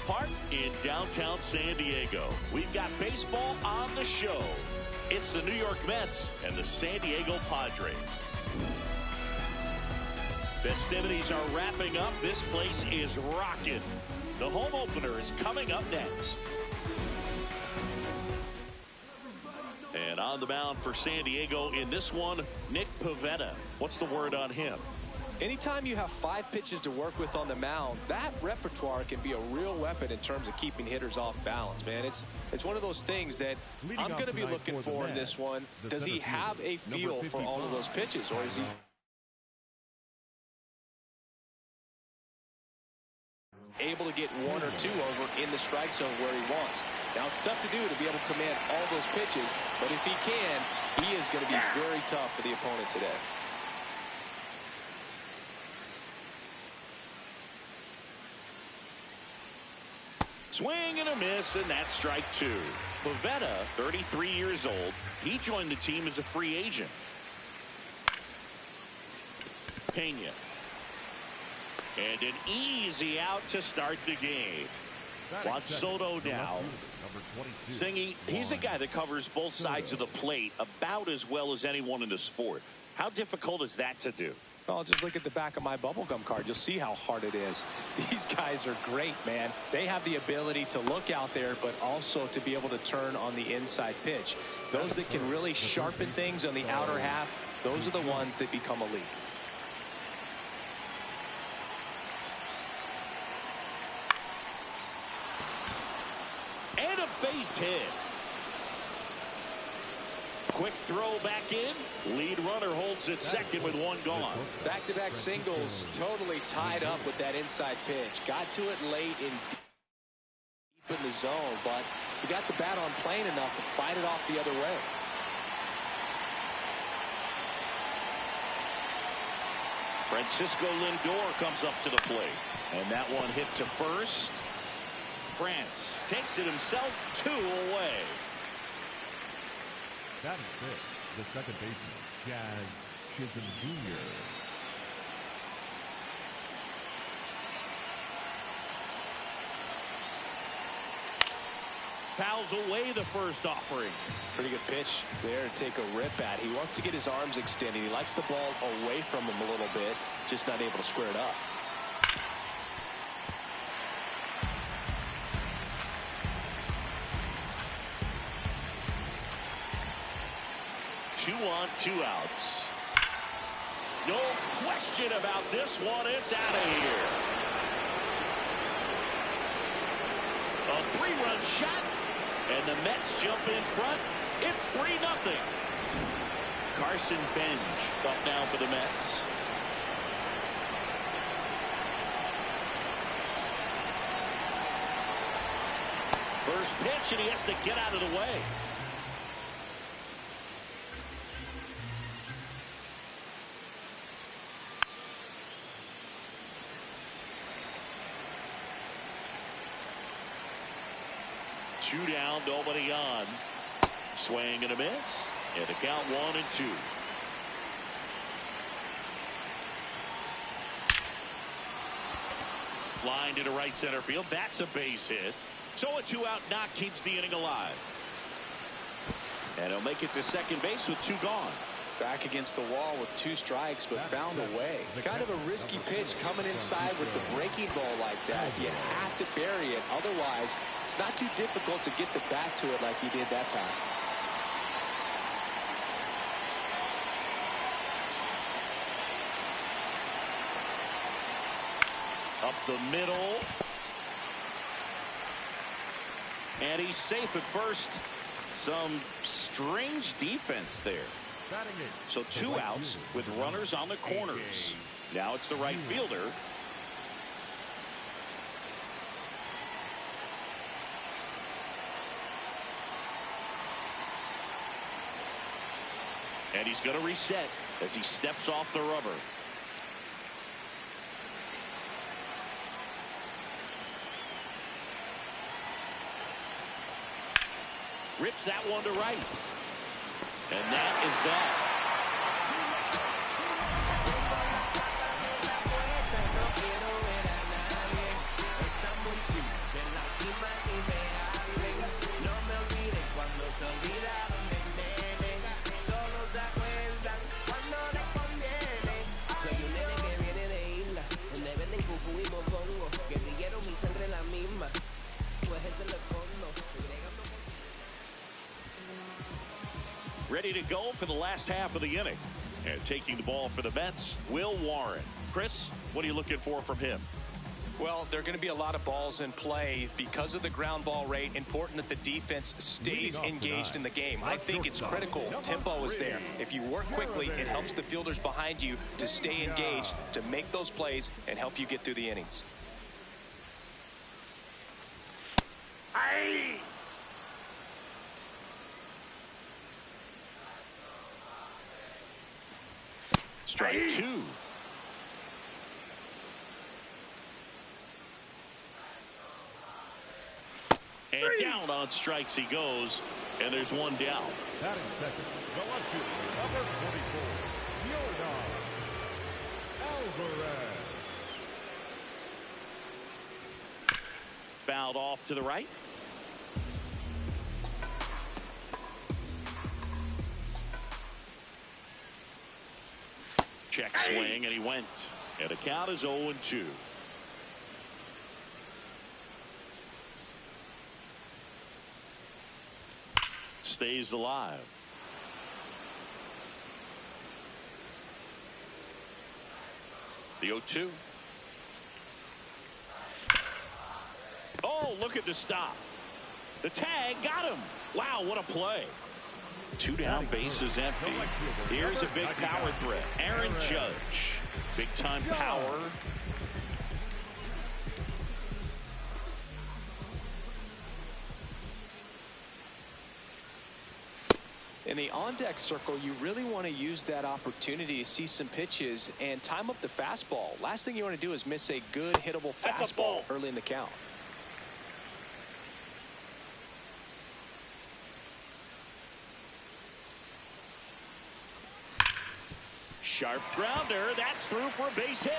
Park in downtown San Diego. We've got baseball on the show. It's the New York Mets and the San Diego Padres. Festivities are wrapping up. This place is rocking. The home opener is coming up next. And on the mound for San Diego in this one, Nick Pivetta. What's the word on him? Anytime you have 5 pitches to work with on the mound, that repertoire can be a real weapon in terms of keeping hitters off balance, man. It's one of those things that I'm going to be looking for in this one. Does he have a feel for all of those pitches, or is he able to get one or two over in the strike zone where he wants. Now, it's tough to do to be able to command all those pitches, but if he can, he is going to be very tough for the opponent today. Swing and a miss, and that's strike two. Pivetta, 33 years old. He joined the team as a free agent. Pena. And an easy out to start the game. Juan Soto now. Singy, he's a guy that covers both sides of the plate about as well as anyone in the sport. How difficult is that to do? Well, just look at the back of my bubblegum card. You'll see how hard it is. These guys are great, man. They have the ability to look out there, but also to be able to turn on the inside pitch. Those that can really sharpen things on the outer half, those are the ones that become elite. And a base hit. Quick throw back in. Lead runner holds at second with one gone. Back-to-back singles, totally tied up with that inside pitch. Got to it late in deep in the zone, but he got the bat on plane enough to fight it off the other way. Francisco Lindor comes up to the plate. And that one hit to first. France takes it himself, 2 away. That is it. The second baseman, Jazz Chisholm Jr. Fouls away the first offering. Pretty good pitch there to take a rip at. He wants to get his arms extended. He likes the ball away from him a little bit, just not able to square it up. 2 on, 2 outs. No question about this one. It's out of here. A 3-run shot, and the Mets jump in front. It's 3-0. Carson Bench up now for the Mets. First pitch, and he has to get out of the way. Two down, nobody on. Swing and a miss. And the count 1-2. Line to right center field. That's a base hit. So a 2-out knock keeps the inning alive. And he'll make it to second base with 2 gone. Back against the wall with 2 strikes, but found a way. Kind of a risky pitch coming inside with the breaking ball like that. You have to bury it. Otherwise, it's not too difficult to get the bat to it like he did that time. Up the middle. And he's safe at first. Some strange defense there. So 2 outs with runners on the corners. Now it's the right fielder. And he's going to reset as he steps off the rubber. Rips that one to right. And that is that. Ready to go for the last half of the inning. And taking the ball for the Mets, Will Warren. Chris, what are you looking for from him? Well, there are going to be a lot of balls in play because of the ground ball rate. Important that the defense stays engaged in the game. I think it's critical. Tempo is there. If you work quickly, it helps the fielders behind you to stay engaged, to make those plays and help you get through the innings. Strike two. And down on strikes he goes, and there's one down. Batting second, the left fielder, number 24, Yordan Alvarez. Fouled off to the right. Check swing, and he went. And the count is 0-2. Stays alive. The 0-2. Oh, look at the stop. The tag got him. Wow, what a play. Two down, bases empty. Here's a big power threat. Aaron Judge. Big time power. In the on-deck circle, you really want to use that opportunity to see some pitches and time up the fastball. Last thing you want to do is miss a good hittable fastball early in the count. Sharp grounder. That's through for a base hit.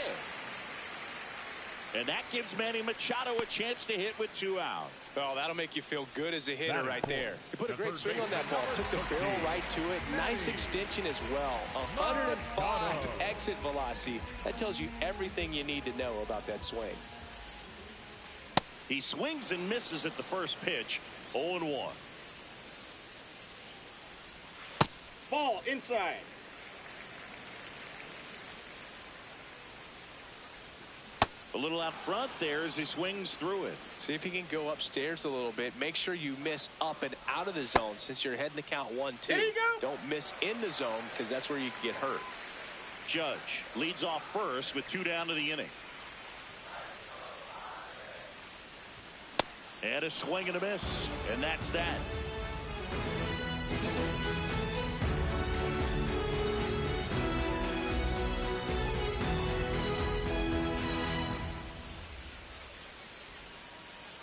And that gives Manny Machado a chance to hit with 2 out. Oh, that'll make you feel good as a hitter right there. He put a great swing on that ball. Took the barrel right to it. Nice extension as well. 105 exit velocity. That tells you everything you need to know about that swing. He swings and misses at the first pitch. 0-1. Ball inside. A little out front there as he swings through it. See if you can go upstairs a little bit. Make sure you miss up and out of the zone since you're heading to count 1-2. There you go. Don't miss in the zone because that's where you can get hurt. Judge leads off first with 2 down to the inning. And a swing and a miss. And that's that.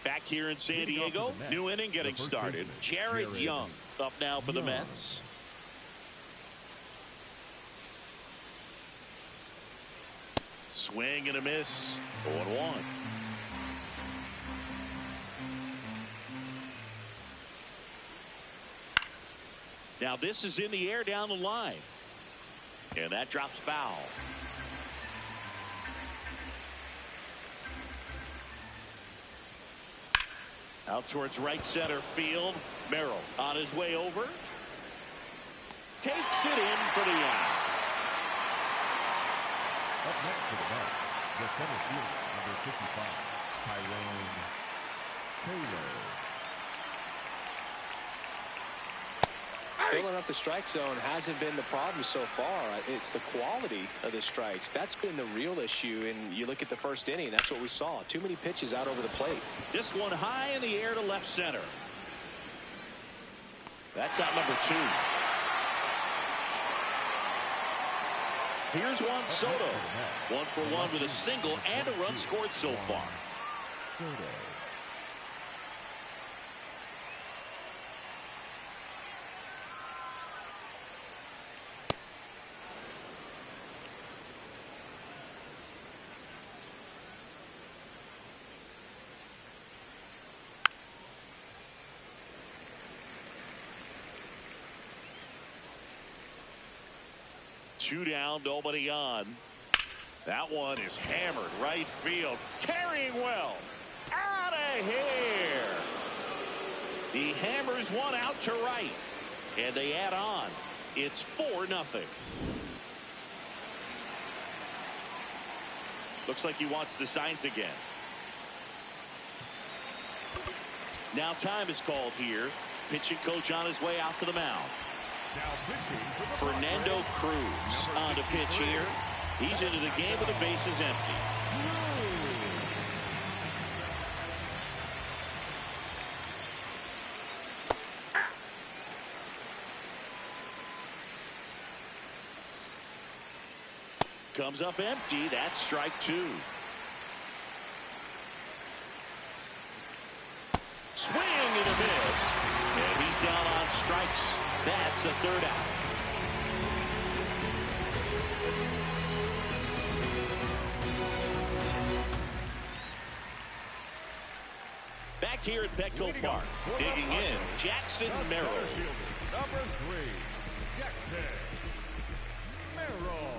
Back here in San Diego, new inning getting started. Jared Young up now for the Mets. Swing and a miss. 0-1. Now this is in the air down the line. And that drops foul. Out towards right center field. Merrill on his way over. Takes it in for the out. Up next for the Mets, the center fielder, number 55, Tyrone Taylor. Filling up the strike zone hasn't been the problem so far. It's the quality of the strikes. That's been the real issue. And you look at the first inning, that's what we saw. Too many pitches out over the plate. This one high in the air to left center. That's out number 2. Here's Juan Soto. 1 for 1 with a single and a run scored so far. Two down, nobody on. That one is hammered right field. Carrying well. Out of here. He hammers one out to right. And they add on. It's 4-0. Looks like he wants the signs again. Now time is called here. Pitching coach on his way out to the mound. Fernando Cruz on to pitch here. He's into the game with the bases empty. comes up empty. That's strike two. Swing and a miss. And he's down on strikes. That's the third out. Back here at Petco Park, digging in, Jackson Merrill. Number 3, Jackson Merrill.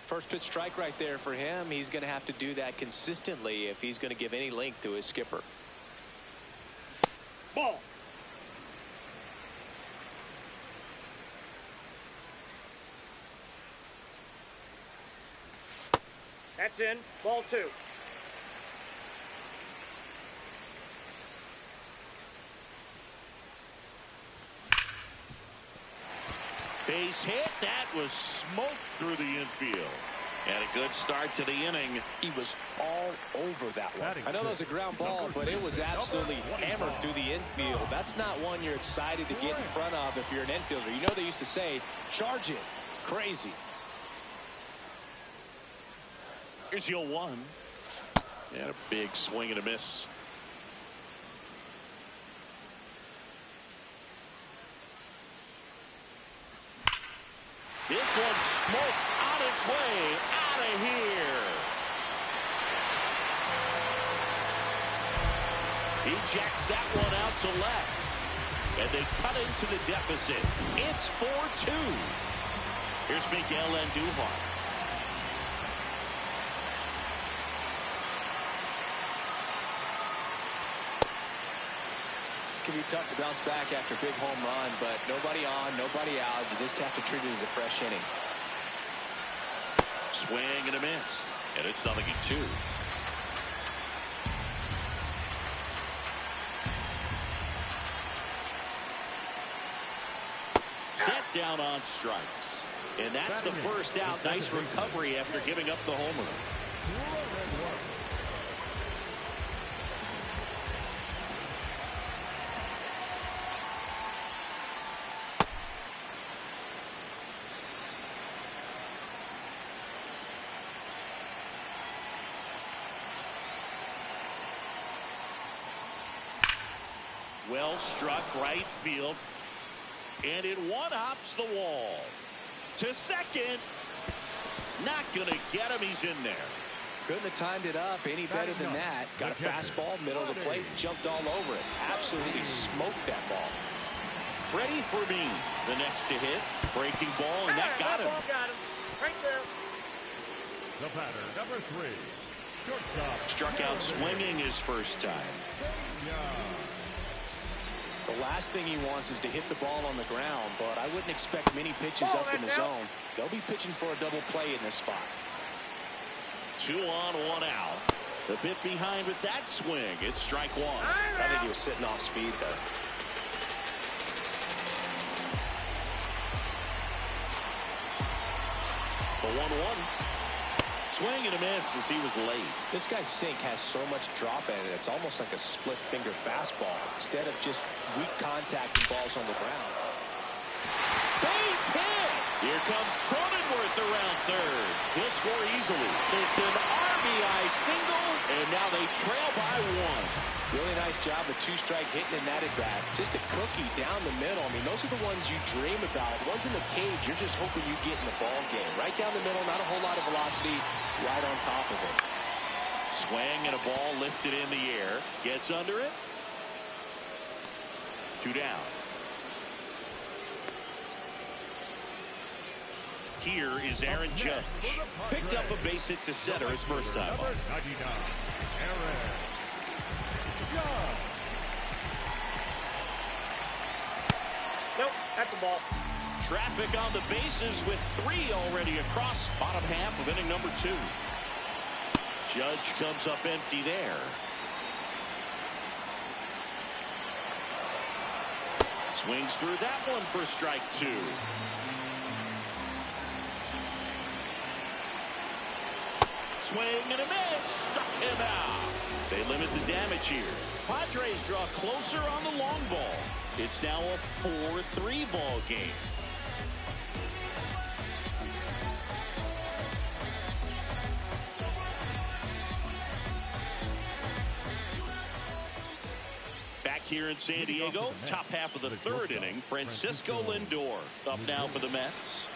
First pitch strike right there for him. He's going to have to do that consistently if he's going to give any length to his skipper. Ball. That's in. Ball two. Base hit. That was smoked through the infield. And a good start to the inning. He was all over that one. I know that was a ground ball, but it was absolutely hammered through the infield. That's not one you're excited to get in front of if you're an infielder. You know they used to say, charge it. Crazy. Here's your 1. And a big swing and a miss. This one's smoked on its way out of here. He jacks that one out to left. And they cut into the deficit. It's 4-2. Here's Miguel Andujar. It can be tough to bounce back after a big home run, but nobody on, nobody out. You just have to treat it as a fresh inning. Swing and a miss. And it's 0-2. Set down on strikes. And that's the first out. Nice recovery after giving up the homer. Well struck right field. And it one-hops the wall. To second. Not going to get him. He's in there. Couldn't have timed it up any better than that. Got a fastball, middle of the plate, jumped all over it. Absolutely smoked that ball. Freddie Fermin, the next to hit. Breaking ball, and that got him. Got him. Right there. The batter, number 3, shortstop. Struck out swinging his first time. The last thing he wants is to hit the ball on the ground, but I wouldn't expect many pitches up in the zone. They'll be pitching for a double play in this spot. 2 on, 1 out. A bit behind with that swing. It's strike 1. I think he was sitting off speed there. The 1-1. Swing and a miss as he was late. This guy's sink has so much drop in it. It's almost like a split finger fastball instead of just weak contact and balls on the ground. Base hit. Here comes Cronenworth around third. He'll score easily. It's an RBI single, and now they trail by 1. Really nice job of 2-strike hitting in that at bat. Just a cookie down the middle. I mean, those are the ones you dream about. Ones in the cage, you're just hoping you get in the ball game. Right down the middle, not a whole lot of velocity, right on top of it. Swing and a ball lifted in the air. Gets under it. 2 down. Here is Aaron Judge. Picked up a base hit to center his first time up. 99, Aaron Judge. Nope, that's the ball. Traffic on the bases with 3 already across bottom half of inning number 2. Judge comes up empty there. Swings through that one for strike 2. swing and a miss. Struck him out. They limit the damage here. Padres draw closer on the long ball. It's now a 4-3 ball game. Back here in San Diego, top half of the third inning, Francisco Lindor up now for the Mets.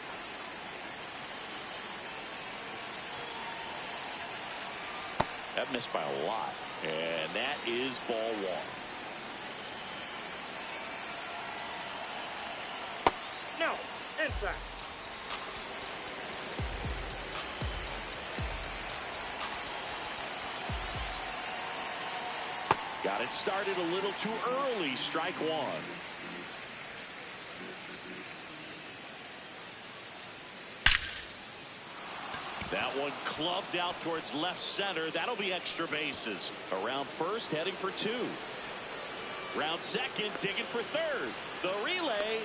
That missed by a lot, and that is ball one. No, inside. Got it started a little too early. Strike one. That one clubbed out towards left center. That'll be extra bases. Around first, heading for two. Round second, digging for third. The relay,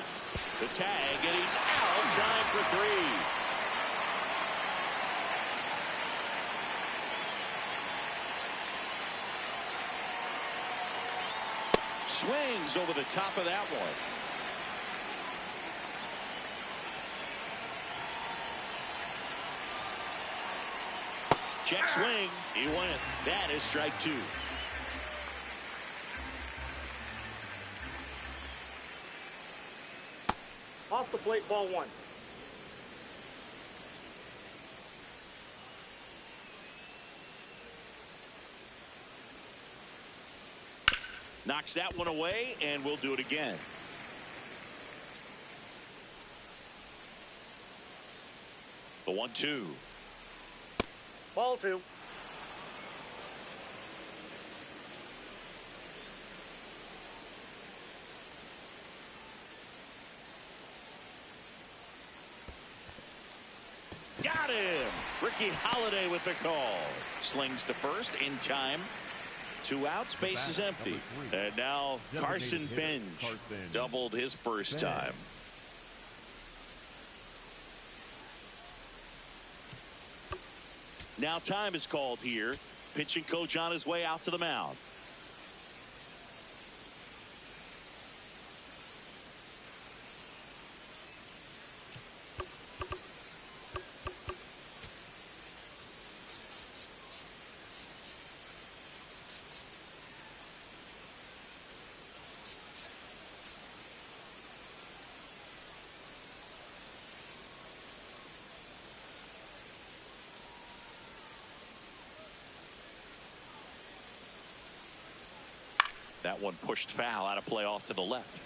the tag, and he's out. Time for three. Swings over the top of that one. Check swing. He went. That is strike two. Off the plate, ball one. Knocks that one away, and we'll do it again. The 1-2. Ball two. Got him. Ricky Holiday with the call. Slings to first in time. 2 outs, base is empty. And now Carson Bench doubled his first time. Now time is called here. Pitching coach on his way out to the mound. That one pushed foul, out of play off to the left.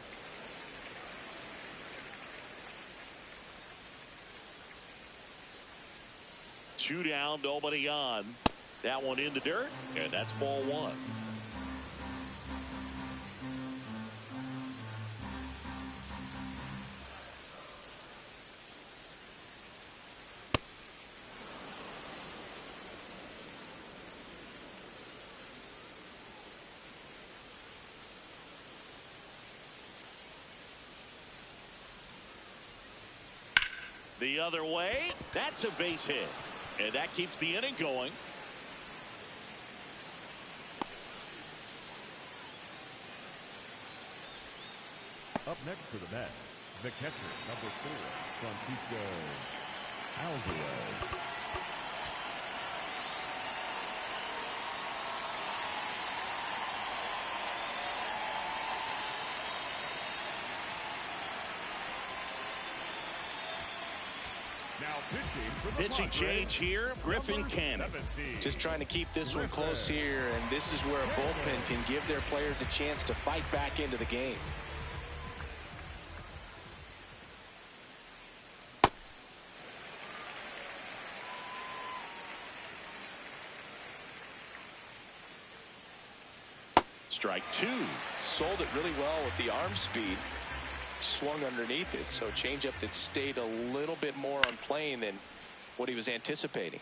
Two down, nobody on. That one in the dirt, and that's ball one. The other way, that's a base hit, and that keeps the inning going. Up next for the Mets, the catcher, number 4, Francisco Alvarez. Pitching change here, Griffin Cannon. Just trying to keep this one close here, and this is where a bullpen can give their players a chance to fight back into the game. Strike two. Sold it really well with the arm speed. Swung underneath it, so changeup that stayed a little bit more on plane than what he was anticipating.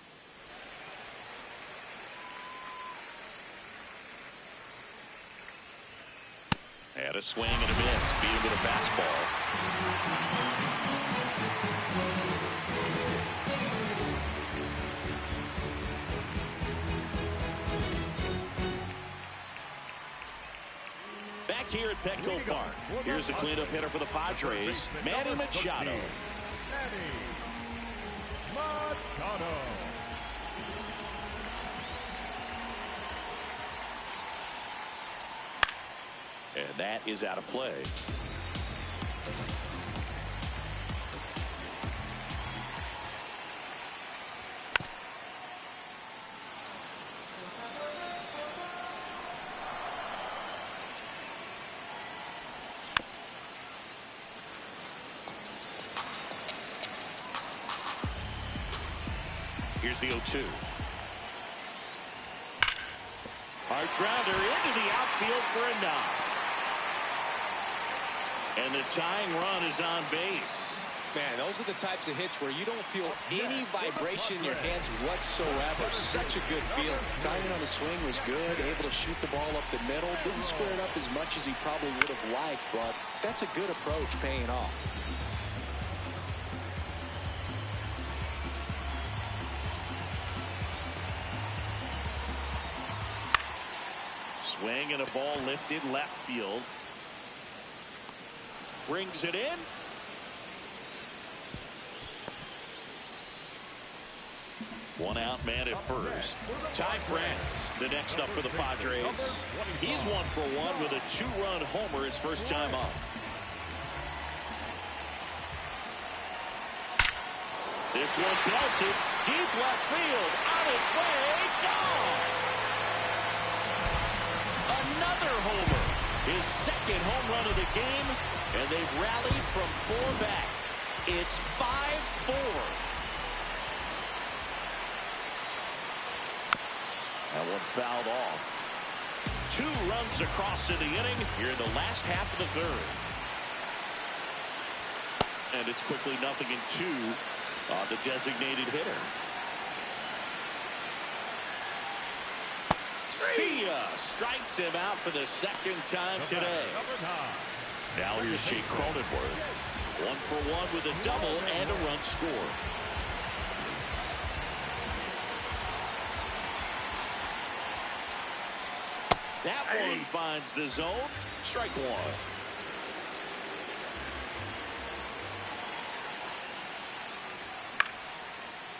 Had a swing and a miss. Beat him with a fastball. here at Petco Park. Here's the cleanup hitter for the Padres, Manny Machado. Manny Machado. And that is out of play. Here's the 0-2. Hard grounder into the outfield for a knock. And the tying run is on base. Man, those are the types of hits where you don't feel any vibration in your hands whatsoever. Such a good feeling. Timing on the swing was good. Able to shoot the ball up the middle. Didn't square it up as much as he probably would have liked, but that's a good approach paying off. Swing and a ball lifted left field. Brings it in. One out, man at first. Ty France, the next up for the Padres. He's 1-for-1 with a 2-run homer his first time up. This one belted deep left field. On its way, gone. Another homer. His second home run of the game, and they've rallied from 4 back. It's 5-4. That one fouled off. 2 runs across in the inning here in the last half of the third. And it's quickly 0-2 on the designated hitter. See ya! Strikes him out for the second time today. Now here's Jake Cronenworth. 1-for-1 with a double and a run scored. That one finds the zone. Strike one.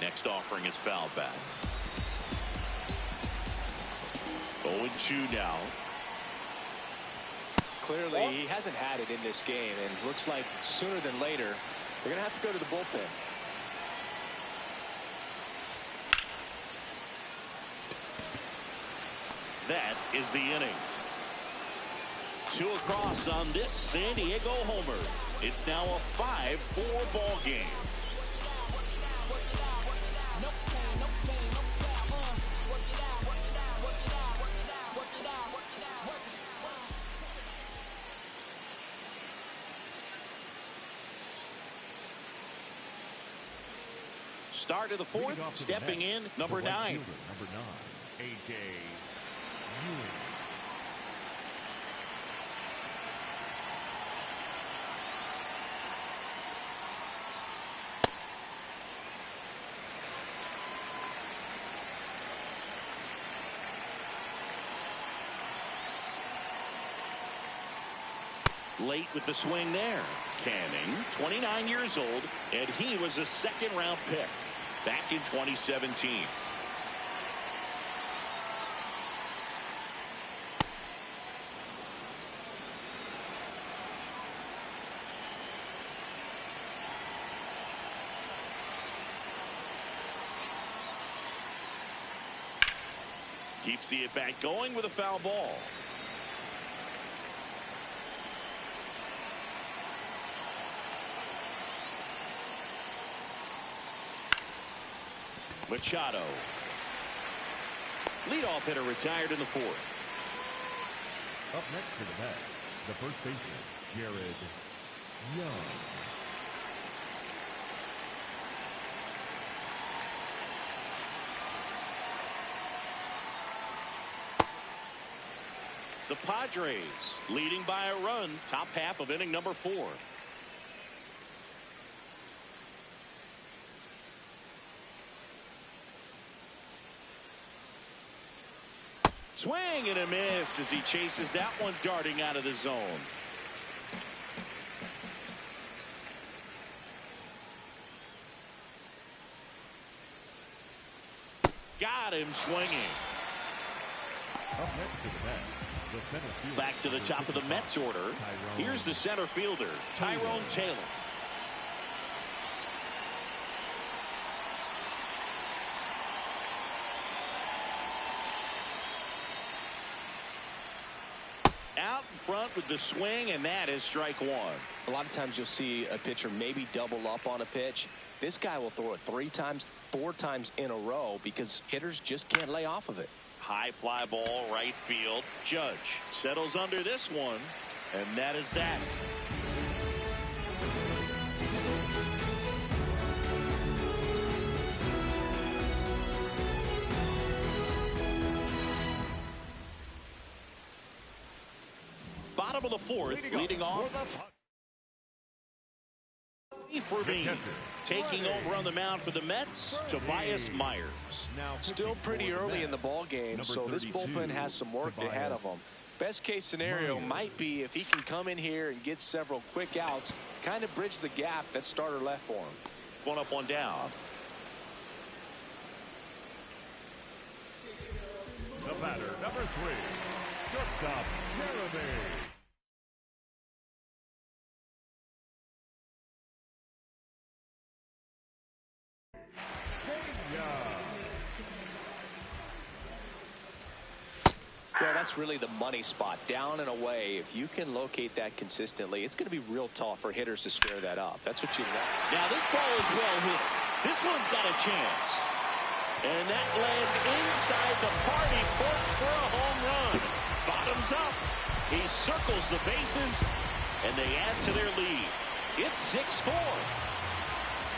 Next offering is fouled back. 0-2 now. Clearly, he hasn't had it in this game, and looks like sooner than later, they're going to have to go to the bullpen. That is the inning. 2 across on this San Diego homer. It's now a 5-4 ball game. Start of the 4th, stepping in, number 9. Number 9, A.J. Ewing. Late with the swing there. Canning, 29 years old, and he was a 2nd-round pick back in 2017. Keeps the at-bat going with a foul ball. Machado. Leadoff hitter retired in the 4th. Up next for the Mets, the first baseman, Jared Young. The Padres leading by a run, top half of inning number 4. Swing and a miss as he chases that one darting out of the zone. Got him swinging. Up next to the bat, the center fielder. Back to the top of the Mets order. Here's the center fielder, Tyrone Taylor. Out in front with the swing, and that is strike one. A lot of times you'll see a pitcher maybe double up on a pitch. This guy will throw it 3 times, 4 times in a row because hitters just can't lay off of it. High fly ball, right field. Judge settles under this one, and that is that. Bottom of the fourth, leading off. For me, taking over on the mound for the Mets, Tobias Myers. Still pretty early in the ball game, so this bullpen has some work ahead of them. Best case scenario might be if he can come in here and get several quick outs, kind of bridge the gap that starter left for him. One up, one down. The batter, number 3, shortstop, Jeremy. Yeah, that's really the money spot. Down and away. If you can locate that consistently, it's going to be real tough for hitters to square that up. That's what you want. Now this ball is well hit. This one's got a chance. And that lands inside the party porch for a home run. Bottoms up. He circles the bases, and they add to their lead. It's 6-4.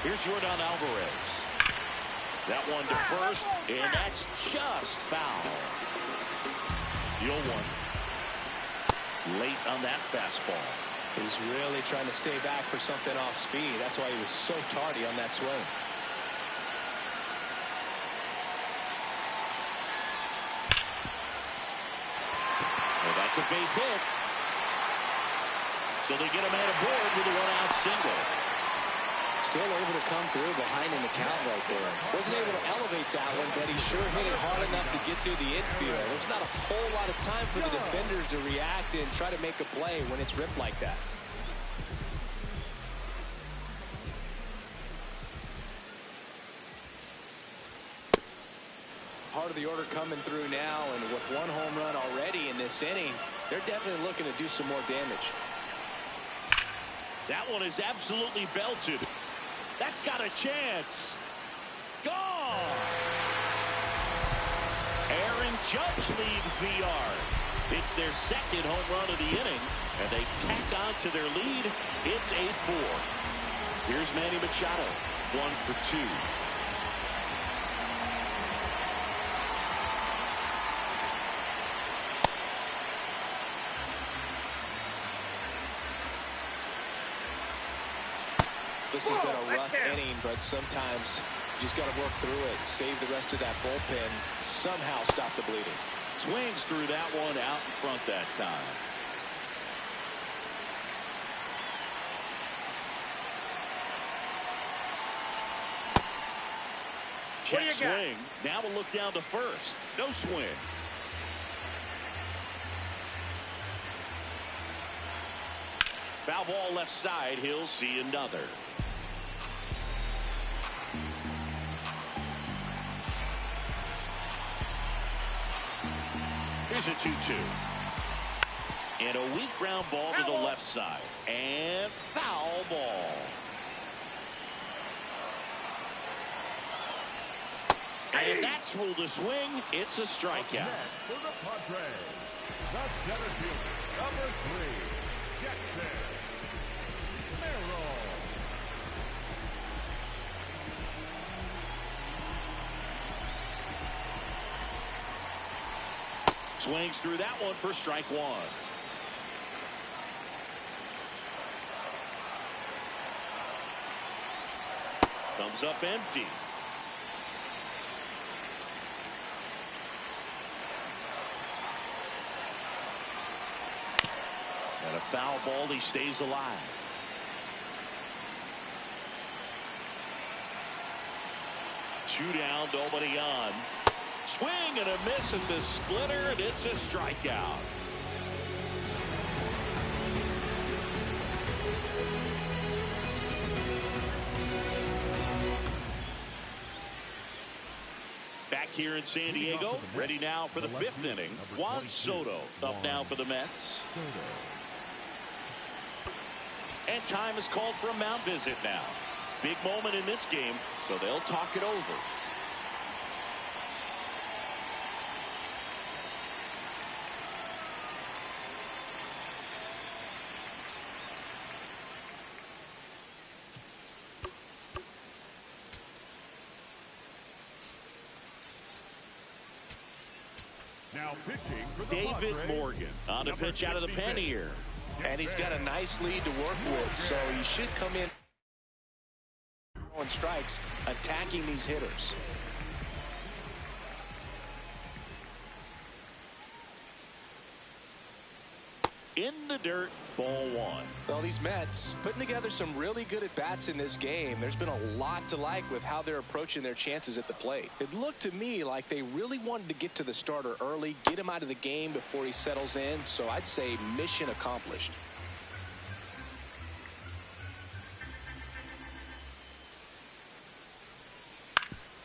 Here's Jordan Alvarez. That one to first, and that's just foul. The 0-1. Late on that fastball. He's really trying to stay back for something off speed. That's why he was so tardy on that swing. Well, that's a base hit. So they get a man aboard with a 1-out single. Still able to come through behind in the count right there. Wasn't able to elevate that one, but he sure hit it hard enough to get through the infield. There's not a whole lot of time for the defenders to react and try to make a play when it's ripped like that. Part of the order coming through now, and with 1 home run already in this inning, they're definitely looking to do some more damage. That one is absolutely belted. That's got a chance. Gone. Aaron Judge leads the yard. It's their second home run of the inning, and they tack on to their lead. It's 8-4. Here's Manny Machado, 1 for 2. This has been a rough inning, but sometimes you just got to work through it, save the rest of that bullpen, somehow stop the bleeding. Swings through that one out in front that time. Check swing. Now we'll look down to first. No swing. Foul ball left side. He'll see another. Here's a 2-2. And a weak ground ball to the left side. And foul ball. And that's ruled a swing. It's a strikeout. For the Padres, the center fielder, number 3, Jackson Merrill. Swings through that one for strike 1. Comes up empty. Foul ball, he stays alive. Two down, nobody on. Swing and a miss at the splitter, and it's a strikeout. Back here in San Diego, ready now for the fifth inning. Juan Soto up now for the Mets. And time is called for a mound visit now. Big moment in this game, so they'll talk it over. Now pitching for the David Padres, Morgan on the pitch out of the pen here. And he's got a nice lead to work with, so he should come in on strikes, attacking these hitters. In the dirt, ball one. Well, these Mets putting together some really good at-bats in this game. There's been a lot to like with how they're approaching their chances at the plate. It looked to me like they really wanted to get to the starter early, get him out of the game before he settles in, so I'd say mission accomplished.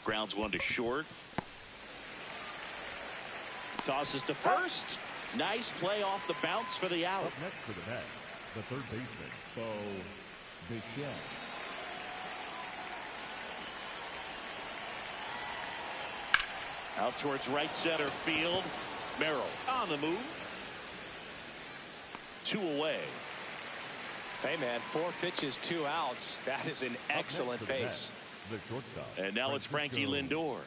Grounds one to short. Tosses to first. Nice play off the bounce for the out. Up next for the Mets, the third baseman, Bo Bichette. Out towards right center field. Merrill on the move. 2 away. Hey, man, 4 pitches, 2 outs. That is an excellent pace. The shortstop. And now it's Frankie Lindor.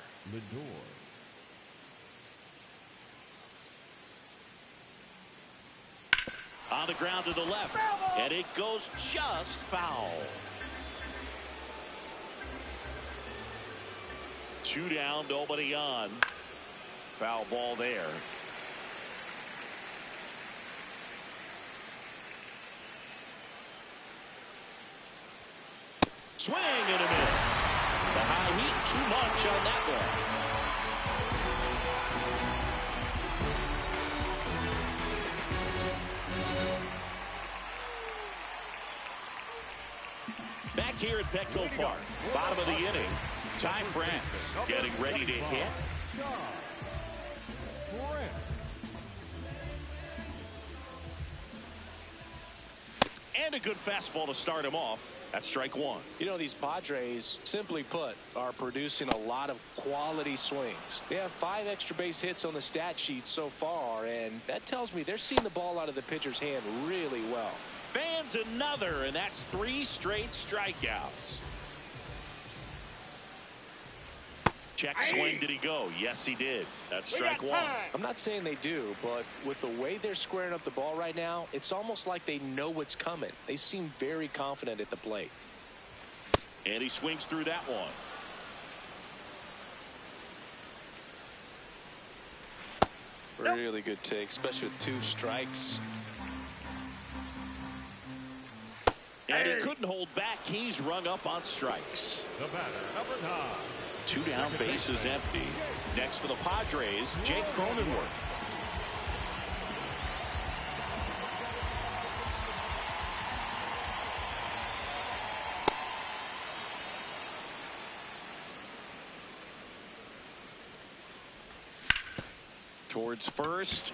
On the ground to the left. And it goes just foul. 2 down, nobody on. Foul ball there. Swing and a miss. The high heat, too much on that one. Back here at Petco Park, bottom of the inning. Ty France getting ready to hit. And a good fastball to start him off. That's strike one. You know, these Padres, simply put, are producing a lot of quality swings. They have 5 extra base hits on the stat sheet so far, and that tells me they're seeing the ball out of the pitcher's hand really well. Fans another, and that's 3 straight strikeouts. Check swing, did he go? Yes, he did. That's strike one. I'm not saying they do, but with the way they're squaring up the ball right now, it's almost like they know what's coming. They seem very confident at the plate. And he swings through that one. Really good take, especially with 2 strikes. And he couldn't hold back. He's rung up on strikes. The batter, number 9. 2 down, bases empty. Next for the Padres, Jake Cronenworth. Towards first.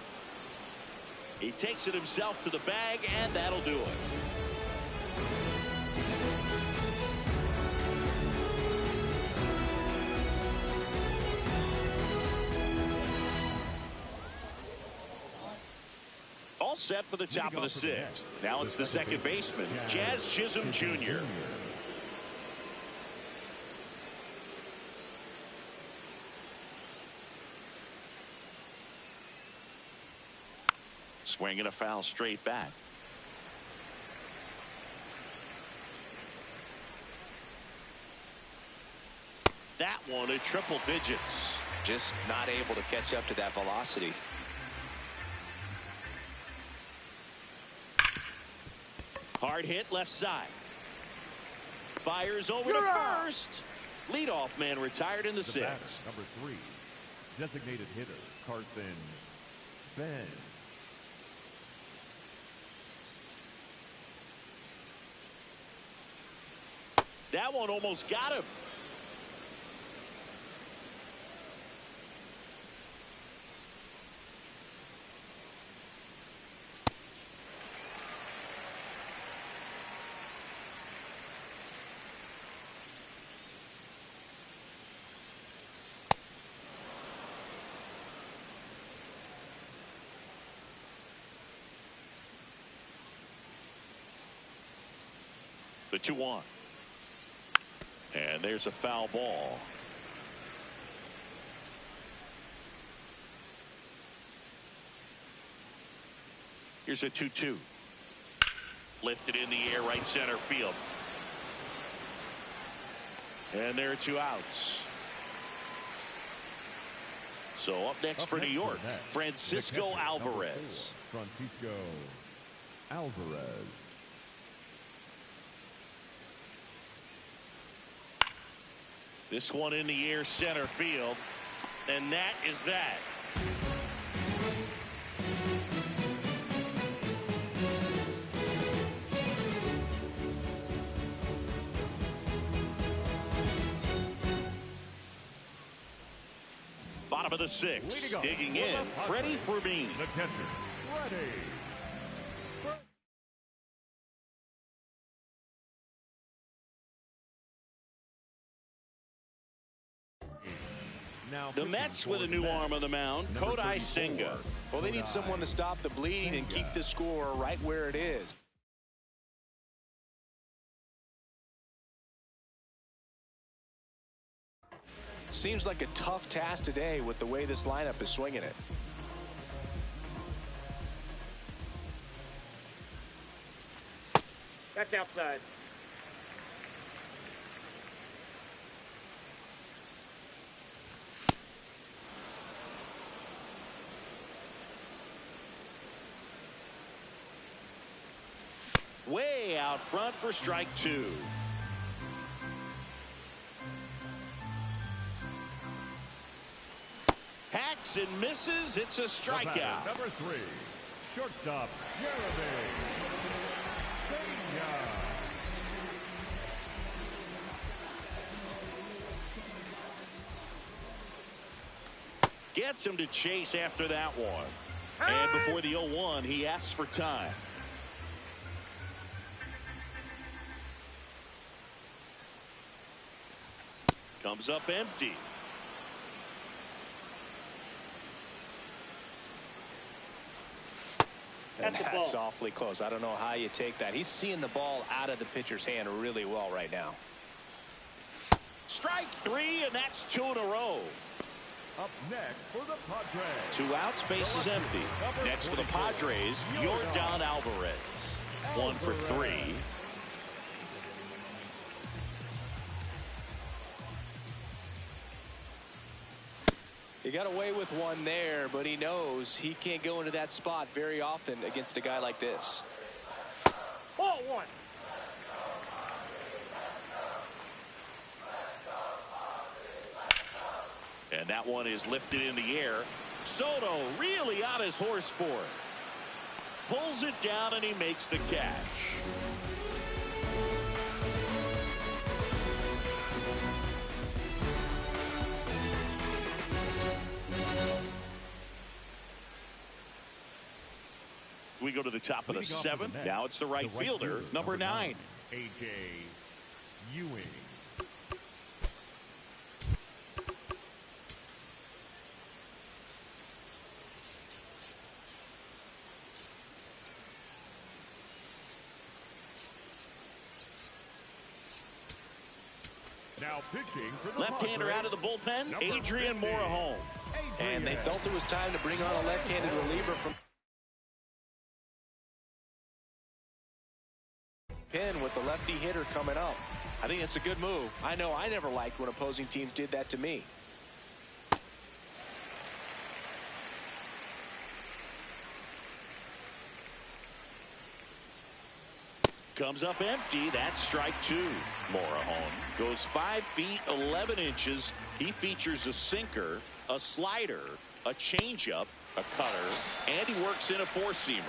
He takes it himself to the bag, and that'll do it. All set for the top of the 6th. Now it's the second baseman, Jazz Chisholm Jr. Swinging a foul straight back. That one at triple digits. Just not able to catch up to that velocity. Hard hit left side. Fires over You're to out. first. Leadoff man retired in the The batter, sixth. number 3, designated hitter Carson Ben. That one almost got him. The 2-1. And there's a foul ball. Here's a 2-2. Lifted in the air, right center field. And there are 2 outs. So up next for New York, Francisco Alvarez. Francisco Alvarez. This one in the air, center field. And that is that. Bottom of the 6th, digging in, Freddie Fermin. The catcher, Freddie. Now The Mets with a new arm on the mound, Kodai Senga. Well, they need someone to stop the bleeding and keep the score right where it is. Seems like a tough task today with the way this lineup is swinging it. That's outside. Way out front for strike 2. Hacks and misses. It's a strikeout. Number 3, shortstop Jeremy Pena. Gets him to chase after that one. And before the 0-1, he asks for time. Comes up empty. And That's a that's ball. awfully close. I don't know how you take that. He's seeing the ball out of the pitcher's hand really well right now. Strike 3, and that's 2 in a row. Up next for the Padres. 2 outs, base is empty. Next for the Padres, Yordan Alvarez. 1 for 3. He got away with one there, but he knows he can't go into that spot very often against a guy like this. Ball 1. And that one is lifted in the air. Soto really on his horse for it. Pulls it down and he makes the catch. We go to the top of the 7th. Now it's the right fielder, number 9. A.J. Ewing. Now pitching for the Left-hander Padres, out of the bullpen, number Adrian 50. Morejon. And they felt it was time to bring on a left-handed reliever from pin with the lefty hitter coming up. I think it's a good move. I know I never liked when opposing teams did that to me. comes up empty. That's strike two. Morejon goes 5 feet 11 inches. He features a sinker, a slider, a changeup, a cutter, and he works in a four-seamer.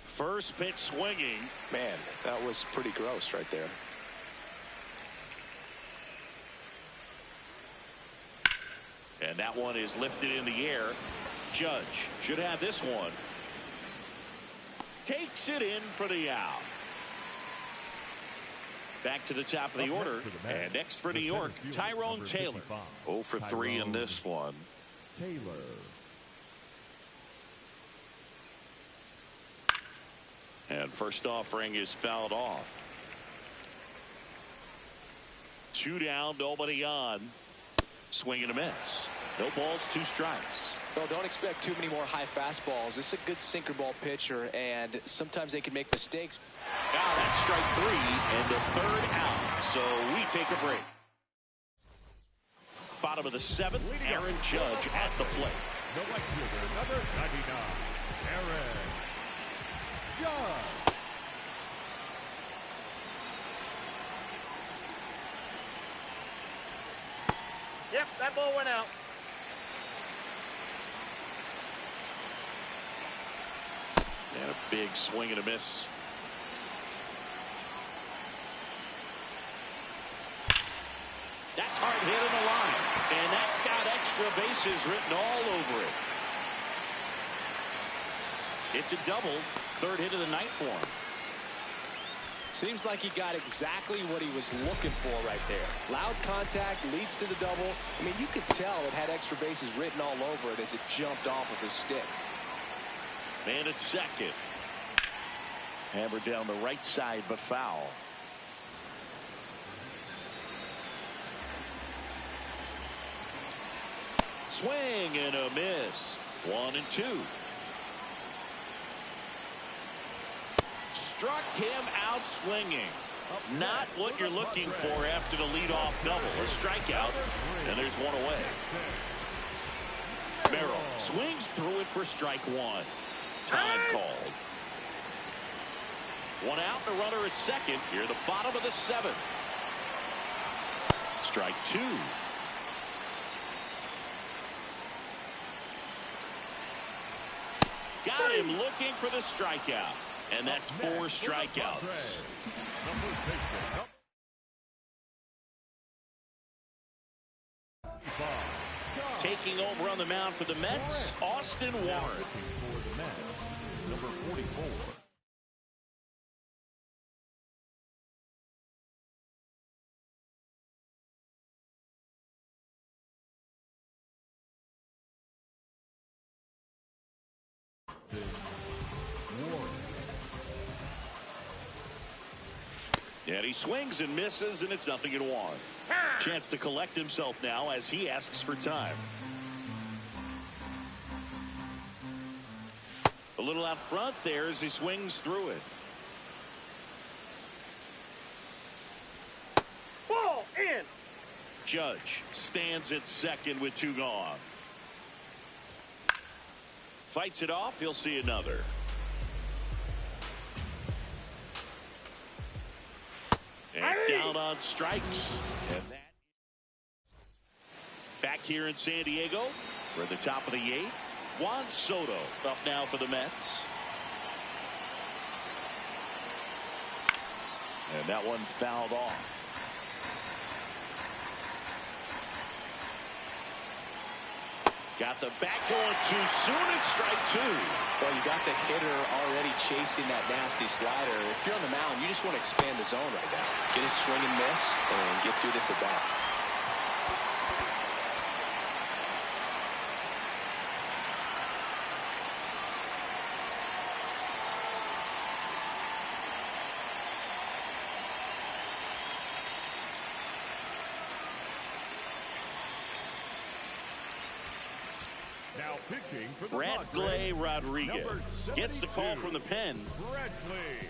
First pitch swinging. Man, that was pretty gross right there. And that one is lifted in the air. Judge should have this one. Takes it in for the out. Back to the top of the order. And next for New York, Tyrone Taylor. 0 for 3 in this one. Taylor. And first offering is fouled off. 2 down, nobody on. Swing and a miss. No balls, 2 strikes. Well, don't expect too many more high fastballs. This is a good sinker ball pitcher, and sometimes they can make mistakes. Now that's strike 3 and the 3rd out. So we take a break. Bottom of the 7th, Aaron Judge at the plate. The right fielder, number 99, Aaron Judge. Yep, that ball went out. And a big swing and a miss. That's hard hit in the line. And that's got extra bases written all over it. It's a double. 3rd hit of the night for him. Seems like he got exactly what he was looking for right there. Loud contact leads to the double. I mean, you could tell it had extra bases written all over it as it jumped off of his stick. Man at second. Hammered down the right side, but foul. Swing and a miss. 1 and 2. Struck him out swinging. Not what you're looking for after the leadoff double. A strikeout, and there's one away. Merrill swings through it for strike 1. Time called. 1 out, the runner at second. Here, the bottom of the 7th. Strike 2. Got him looking for the strikeout. And that's 4 strikeouts. Taking over on the mound for the Mets, Austin Warren. Number 44. And he swings and misses, and it's 0-1. Chance to collect himself now as he asks for time. A little out front there as he swings through it. Ball in. Judge stands at second with 2 gone. Fights it off. He'll see another. And down on strikes. And that back here in San Diego. We're at the top of the 8th. Juan Soto up now for the Mets. And that one fouled off. Got the bat going too soon. It's strike 2. Well, you got the hitter already chasing that nasty slider. If you're on the mound, you just want to expand the zone right now. Get a swing and miss and get through this at bat. Now pitching for the Bradley Rodriguez gets the call from the pen. Bradley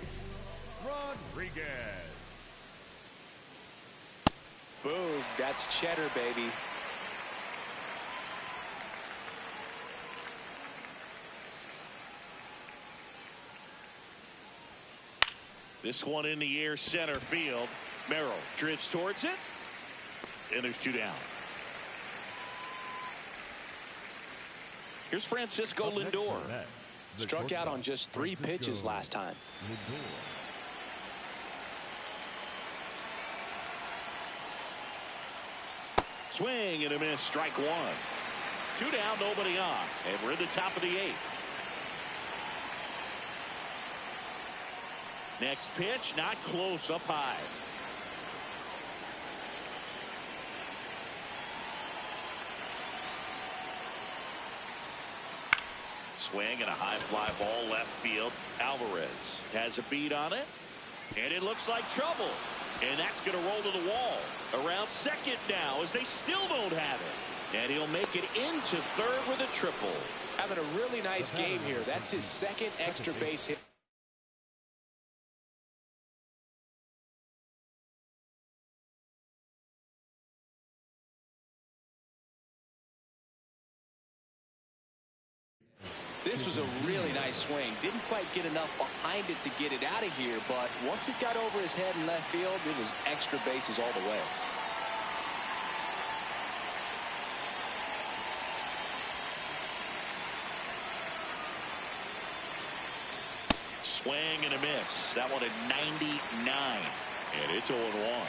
Rodriguez. Boom, that's cheddar, baby. This one in the air, center field. Merrill drifts towards it, and there's 2 down. Here's Francisco Lindor. Struck out on just 3 pitches last time. Swing and a miss, strike 1. 2 down, nobody on, and we're in the top of the 8th. Next pitch, not close, up high. Swing and a high fly ball left field. Alvarez has a beat on it, and it looks like trouble. And that's going to roll to the wall. Around second now as they still don't have it. And he'll make it into third with a triple. Having a really nice game here. That's his second extra base hit. This was a really nice swing. Didn't quite get enough behind it to get it out of here, but once it got over his head in left field, it was extra bases all the way. Swing and a miss. That one at 99. And it's 0-1.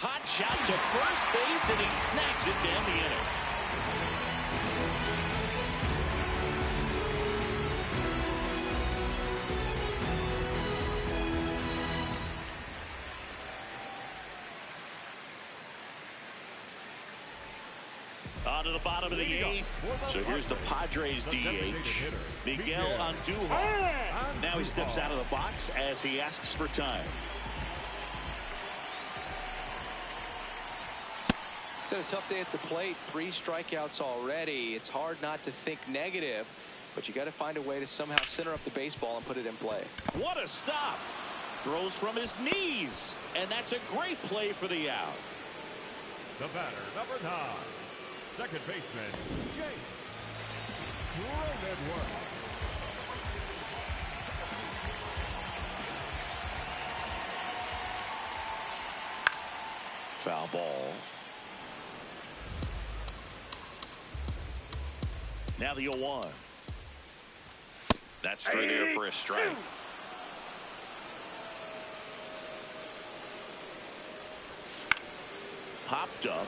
Hot shot to first base, and he snags it to end the inning. On to the bottom of the 8th. So here's the Padres DH, Miguel Andujar. Now he steps out of the box as he asks for time. It's had a tough day at the plate. 3 strikeouts already. It's hard not to think negative, but you got to find a way to somehow center up the baseball and put it in play. What a stop. Throws from his knees, and that's a great play for the out. The batter, number 9, second baseman, James Cronenworth. Foul ball. Now the 0-1. That's through there for a strike. Popped up.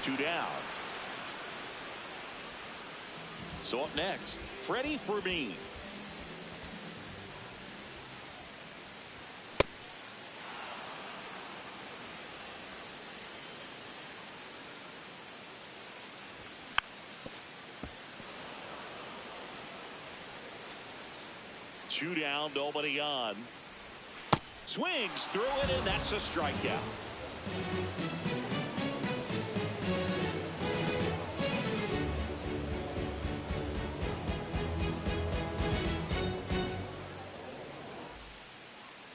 2 down. So up next, Freddie Fermin. Two down, nobody on. Swings through it, and that's a strikeout.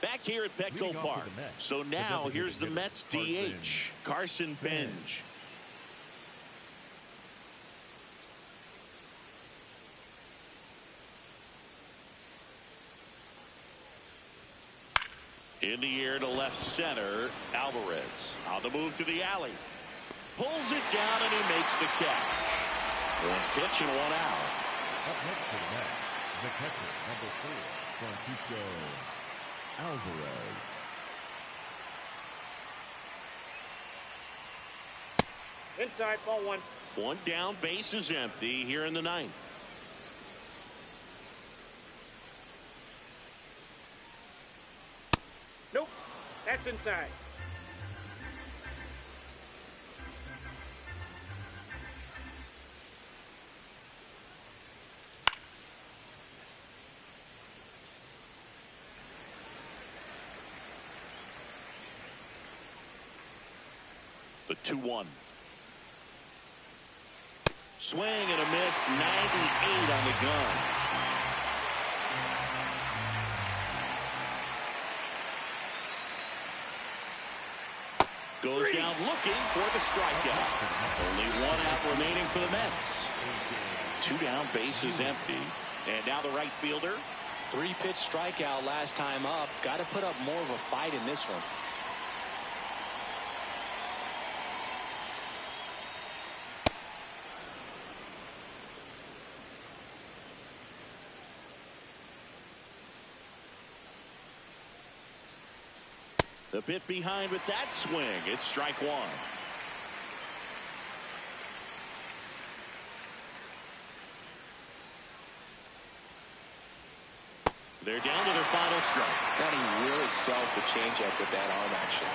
Back here at Petco Park. So now here's the Mets DH, Carson Bench. In the air to left center, Alvarez on the move to the alley. Pulls it down, and he makes the catch. 1 pitch and 1 out. Up next to the bat, the catcher, number 4, Francisco Alvarez. Inside, ball 1. 1 down, base is empty here in the 9th. Nope, that's inside. The 2-1. Swing and a miss. 98 on the gun. Goes down looking for the strikeout. Only one out remaining for the Mets. 2 down, bases empty. And now the right fielder. 3-pitch strikeout last time up. Got to put up more of a fight in this one. A bit behind with that swing. It's strike 1. They're down to their final strike. And he really sells the changeup with that arm action.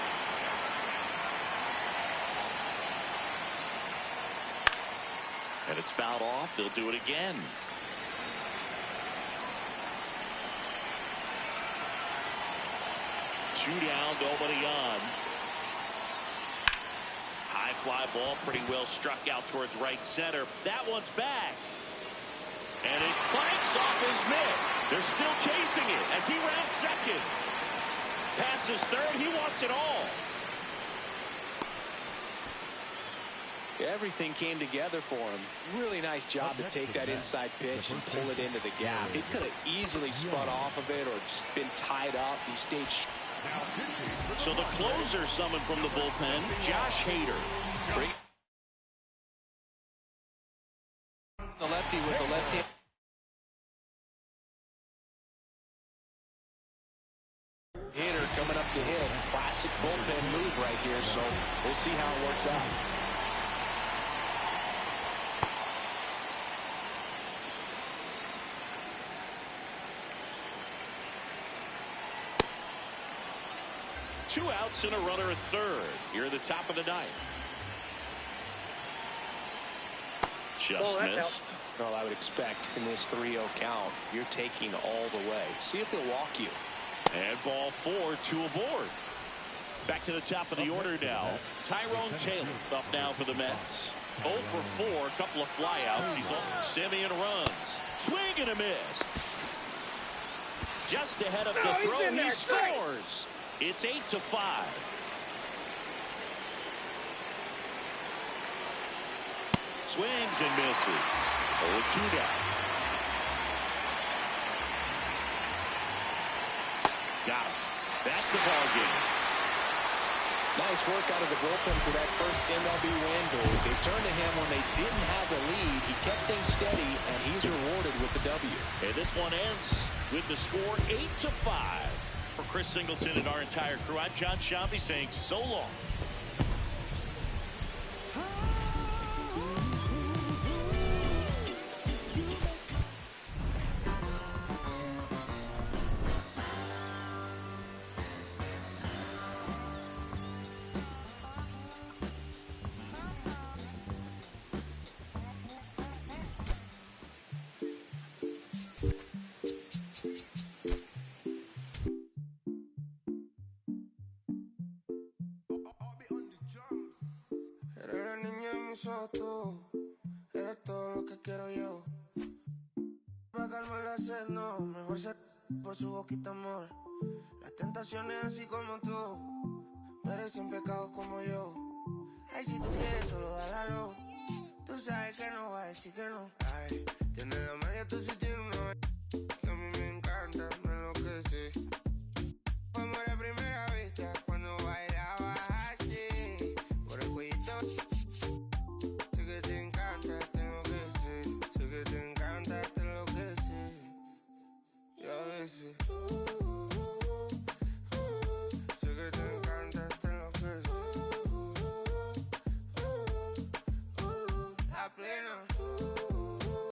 And it's fouled off. They'll do it again. Two down, nobody on. High fly ball, pretty well struck out towards right center. That one's back. And it clanks off his mitt. They're still chasing it as he rounds second. Passes third. He wants it all. Everything came together for him. Really nice job to take that inside pitch and pull it into the gap. He could have easily spun off of it or just been tied up. He stayed. So the closer summoned from the bullpen, Josh Hader. Great. The lefty with the left hand. Hitter coming up to hit. Classic bullpen move right here, so we'll see how it works out. Two outs and a runner at third. Here at the top of the ninth. Just missed. Well, I would expect in this 3-0 count, you're taking all the way. See if they'll walk you. And ball 4, 2 aboard. Back to the top of the order now. Tyrone Taylor up now for the Mets. 0 for 4, a couple of flyouts. He's on. Simeon runs. Swing and a miss. Just ahead of the throw, he scores. It's 8-5. Swings and misses. 0-2 down. Got him. That's the ball game. Nice work out of the bullpen for that first MLB win. They turned to him when they didn't have the lead. He kept things steady, and he's rewarded with the W. And this one ends with the score 8-5. For Chris Singleton and our entire crew, I'm John Shambi saying so long. Eres la niña de mis ojos, tú. Eres todo lo que quiero yo. Pa' calmar la sed, no. Mejor ser por su boquita, amor. Las tentaciones así como tú merecen pecados como yo. Ay, si tú quieres, solo dale a luz. Tú sabes que no va a decir que no. Ay, tienes la media, tú sí tienes.